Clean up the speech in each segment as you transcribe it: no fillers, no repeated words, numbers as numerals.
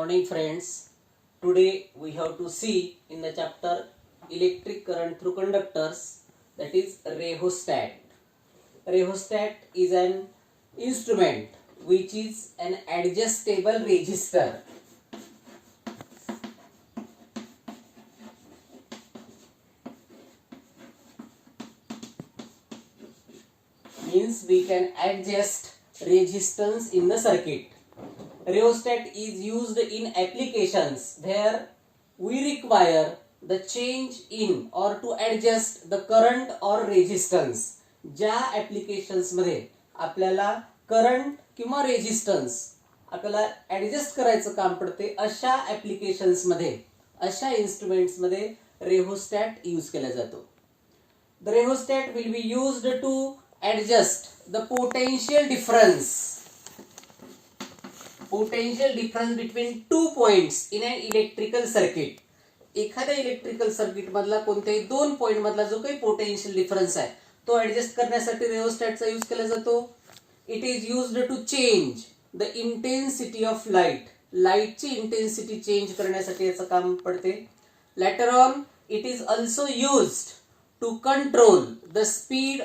morning friends. Today we have to see in the chapter electric current through conductors, that is rheostat. Rheostat is an instrument which is an adjustable resistor. Means we can adjust resistance in the circuit. Rheostat is used in applications where we require the change in or to adjust the current or resistance. ज्या applications मध्ये आपल्याला current किंवा resistance आपल्याला adjust करायचं काम पडते, अशा applications मध्ये, अशा instruments मध्ये rheostat यूज केला जातो. The rheostat will be used to adjust the potential difference between 2 points in an electrical circuit. एखाद्या इलेक्ट्रिकल सर्किट मधला कोणत्याही दोन पॉइंट मधला जो काही पोटेन्शियल डिफरन्स आहे तो ऍडजस्ट करण्यासाठी रेओस्टॅटचा यूज केला जातो. It is used to change the intensity of light. लाईटची इंटेन्सिटी चेंज करण्यासाठी याचं काम पडते. Later on it is also used to control the speed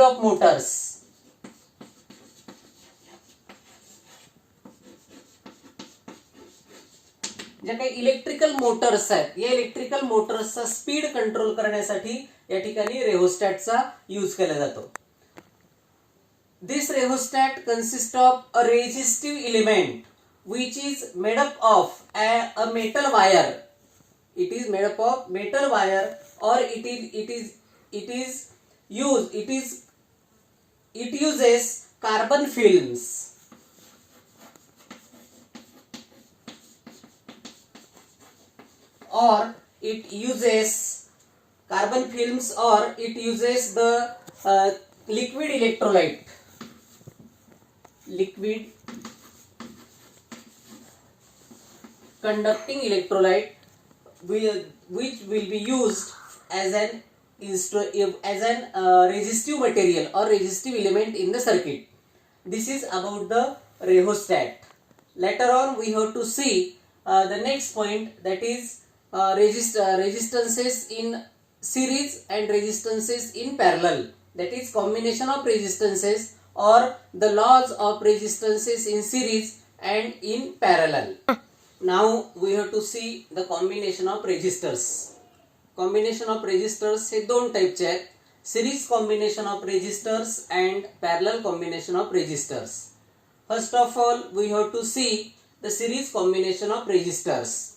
of motors. ज्या काही इलेक्ट्रिकल मोटर्स आहेत, या इलेक्ट्रिकल मोटर्सचा स्पीड कंट्रोल करण्यासाठी या ठिकाणी रेओस्टॅटचा यूज केला जातो. This rheostat consist of a resistive element which is made up of a metal wire. It is made up of metal wire, or it uses carbon films. Or it uses carbon films, or it uses the liquid electrolyte, liquid conducting electrolyte, which will be used as an resistive material or resistive element in the circuit. This is about the rheostat. Later on we have to see the next point, that is resistances in series and resistances in parallel, that is combination of resistances or the laws of resistances in series and in parallel. Now we have to see the combination of resistors. Combination of resistors हे दोन टाइपचे आहेत, series combination of resistors and parallel combination of resistors. First of all we have to see the series combination of resistors.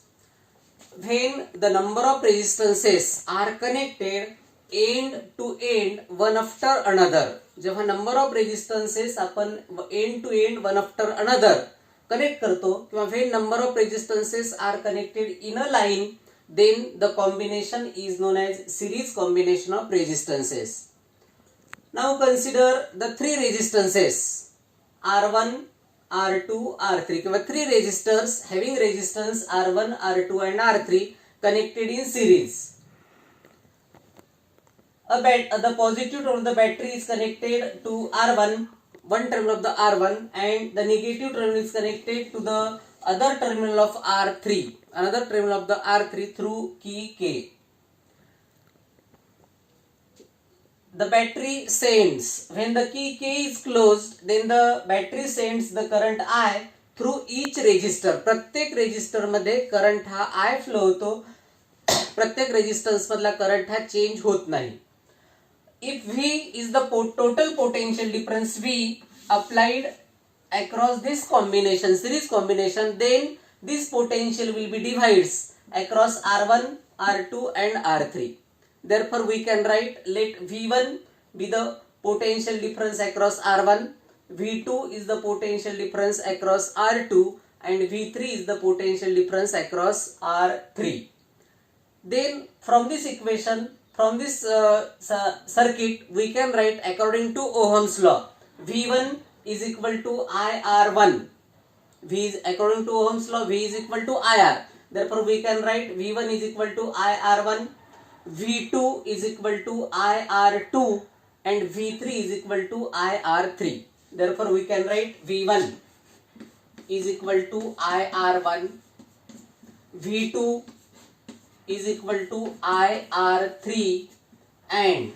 When the number of resistances are connected end to end one after another, जेव्हा number of resistances आपण end to end one after another connect करतो, किंवा when number of resistances are connected in a line, then the combination is known as series combination of resistances. Now consider the three resistances R1, R2, R3, किंवा three resistors having resistance R1, R2 and R3 connected in series. The positive terminal of the battery is connected to R1, one terminal of the R1, and the negative terminal is connected to the other terminal of R3, another terminal of the R3 through key K. The battery sends, when the key K is closed, then the battery sends the current I through each resistor. प्रत्येक resistor मध्ये current हा I flow होतो, प्रत्येक resistance मधला current हा change होत नाही. If V is the total potential difference V applied across this combination, series combination, then this potential will be divided across R1, R2 and R3. Therefore we can write, let V1 be the potential difference across R1, V2 is the potential difference across R2, and V3 is the potential difference across R3. Then from this equation, from this circuit, we can write according to Ohm's law, V1 is equal to IR1. According to Ohm's law, V is equal to IR. Therefore we can write V1 is equal to IR1, V2 is equal to IR2, and V3 is equal to IR3. Therefore we can write V1 is equal to IR1, V2 is equal to IR3 and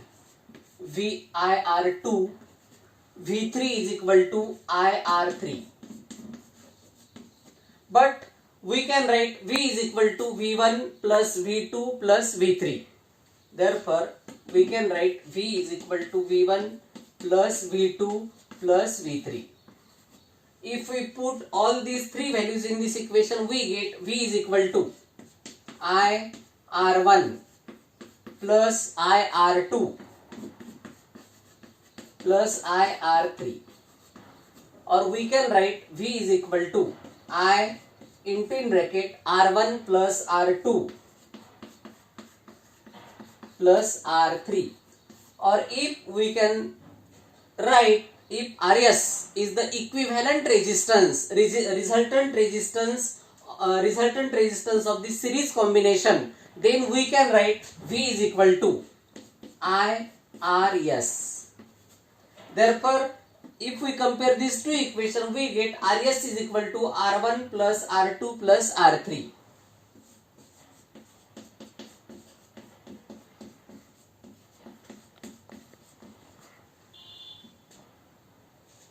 IR2, V3 is equal to IR3. But we can write V is equal to V1 plus V2 plus V3. Therefore, we can write V is equal to V1 plus V2 plus V3. If we put all these three values in this equation, we get V is equal to IR1 plus IR2 plus IR3, or we can write V is equal to I into in bracket R1 plus R2 plus R3, or if we can write, if Rs is the equivalent resistance, resultant resistance of the series combination, then we can write V is equal to IRs. Therefore, if we compare these two equations, we get Rs is equal to R1 plus R2 plus R3.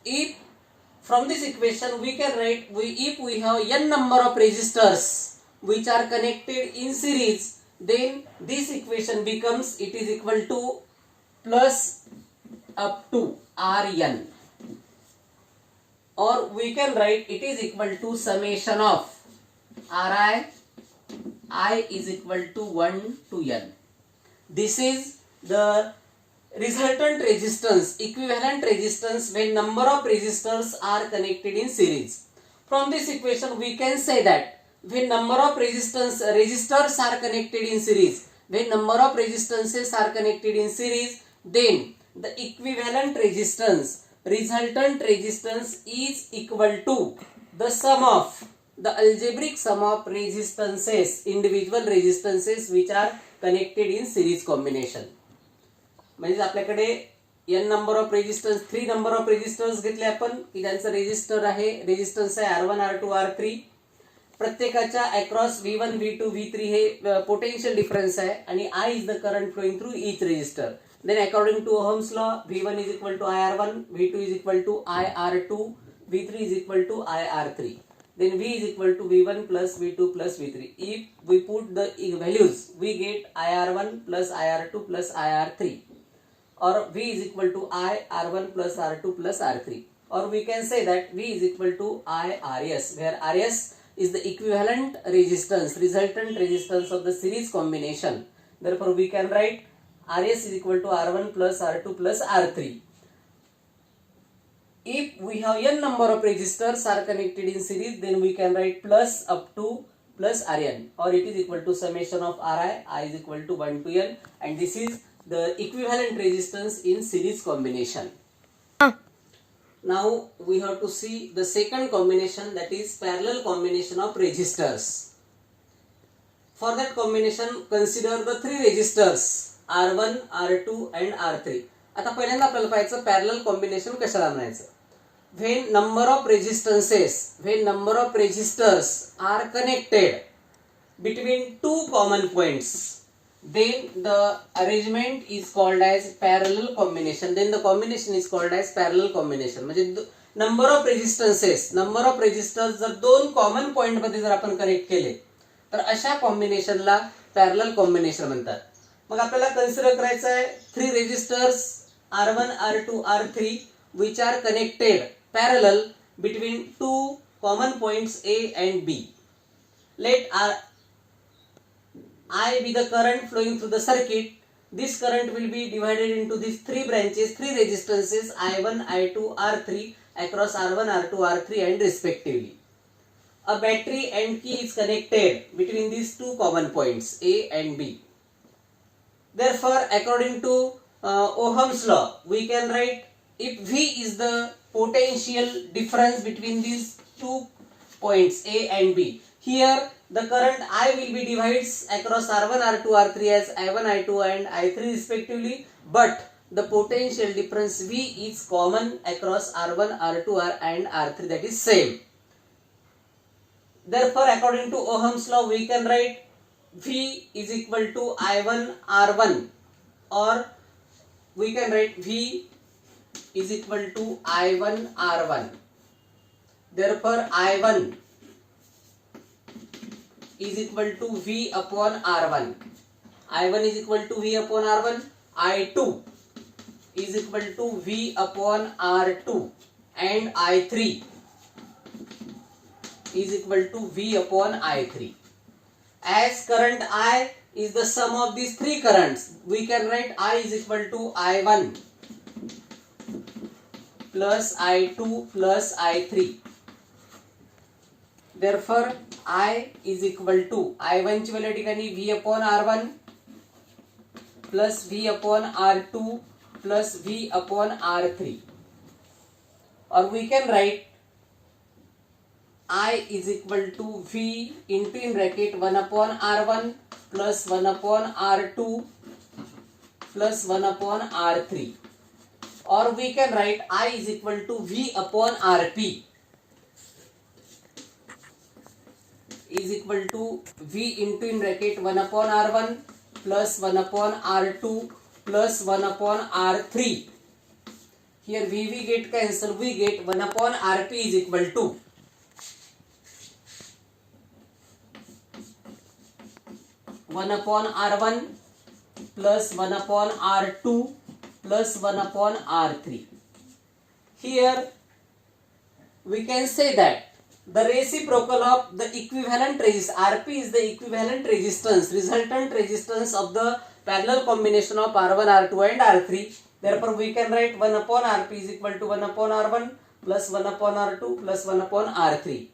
If from this equation we can write, if we have n number of resistors which are connected in series, then this equation becomes, it is equal to plus up to Rn, or we can write it is equal to summation of Ri, I is equal to 1 to n. This is the resultant resistance, equivalent resistance when number of resistors are connected in series. From this equation we can say that when number of resistors are connected in series, when number of resistances are connected in series, then the equivalent resistance, resultant resistance is equal to the sum of the algebraic sum of resistances, individual resistances which are connected in series combination. म्हणजे आपल्याकडे n number of resistance, 3 number of resistance घेतले आपण की ज्यांचं resistor आहे, resistance आहे R1 R2 R3. प्रत्येकाच्या across V1 V2 V3 हे potential difference आहे आणि I is the current flowing through each resistor. Then according to Ohm's law, V1 is equal to IR1, V2 is equal to IR2, V3 is equal to IR3. Then V is equal to V1 plus V2 plus V3. If we put the values, we get IR1 plus IR2 plus IR3. Or V is equal to IR1 plus R2 plus R3. Or we can say that V is equal to IRs, where Rs is the equivalent resistance, resultant resistance of the series combination. Therefore, we can write Rs is equal to R1 plus R2 plus R3. If we have n number of resistors are connected in series, then we can write plus up to plus Rn, or it is equal to summation of Ri, I is equal to 1 to n, and this is the equivalent resistance in series combination. Now we have to see the second combination, that is parallel combination of resistors. For that combination, consider the three resistors R1, R2 and R3. आता पहिल्यांदा आपल्याला पाहायचं parallel combination कशाला म्हणायचं. when number of resistors are connected between two common points, then the arrangement is called as parallel combination. Then the combination is called as parallel combination. म्हणजे number of resistors जर दोन common point मध्ये जर आपण connect केले तर अशा कॉम्बिनेशनला parallel combination म्हणतात. मग आपल्याला कन्सिडर करायचं आहे three resistors R1, R2, R3 which are connected parallel between two common points A and B. Let I be the current flowing through the circuit. This current will be divided into these three branches, three resistances I1, I2, R3 across R1, R2, R3 and respectively. A battery and key is connected between these two common points A and B. Therefore, according to Ohm's law, we can write if V is the potential difference between these two points A and B. Here the current I will be divides across R1, R2, R3 as I1, I2 and I3 respectively, but the potential difference V is common across R1, R2 and R3, that is same. Therefore, according to Ohm's law, we can write V is equal to I1 R1, or we can write V is equal to I1 R1. Therefore, I1 is equal to V upon R1. I1 is equal to V upon R1. I2 is equal to V upon R2, and I3 is equal to V upon I3. As current I is the sum of these three currents, we can write I is equal to I1 plus I2 plus I3. Therefore, I is equal to I1 ची value ठिकाणी V upon R1 plus V upon R2 plus V upon R3, or we can write I is equal to V into in bracket 1 upon R1 plus 1 upon R2 plus 1 upon R3, or we can write I is equal to V upon Rp is equal to V into in bracket 1 upon R1 plus 1 upon R2 plus 1 upon R3. Here V get cancel, we get 1 upon Rp is equal to one upon R1 plus 1 upon R2 plus 1 upon R3. Here we can say that the reciprocal of the equivalent resistance, Rp is the equivalent resistance, resultant resistance of the parallel combination of R1, R2 and R3. Therefore, we can write 1 upon Rp is equal to 1 upon R1 plus 1 upon R2 plus 1 upon R3.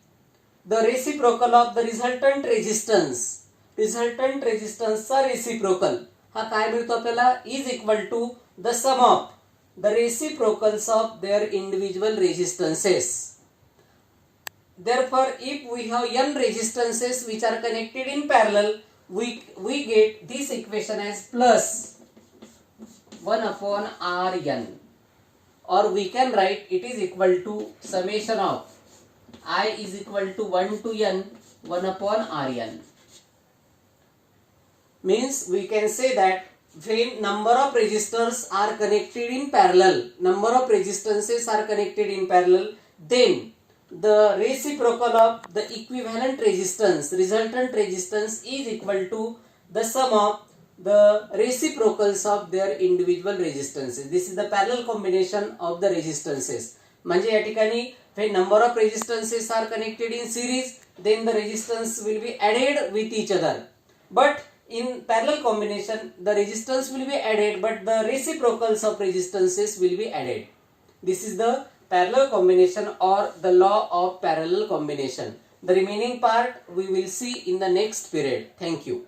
The reciprocal of the resultant resistance चा reciprocal हा काय मिळतो आपल्याला is equal to the sum of the reciprocals of their individual resistances. Therefore, if we have n resistances which are connected in parallel, we get this equation as plus 1 upon Rn, or we can write it is equal to summation of I is equal to 1 to n 1 upon Rn. Means we can say that when number of resistors are connected in parallel, number of resistances are connected in parallel, then the reciprocal of the equivalent resistance, resultant resistance is equal to the sum of the reciprocals of their individual resistances. This is the parallel combination of the resistances. म्हणजे या ठिकाणी when number of resistances are connected in series, then the resistance will be added with each other. But in parallel combination, the resistance will be added, but the reciprocals of resistances will be added. This is the parallel combination or the law of parallel combination. The remaining part we will see in the next period. Thank you.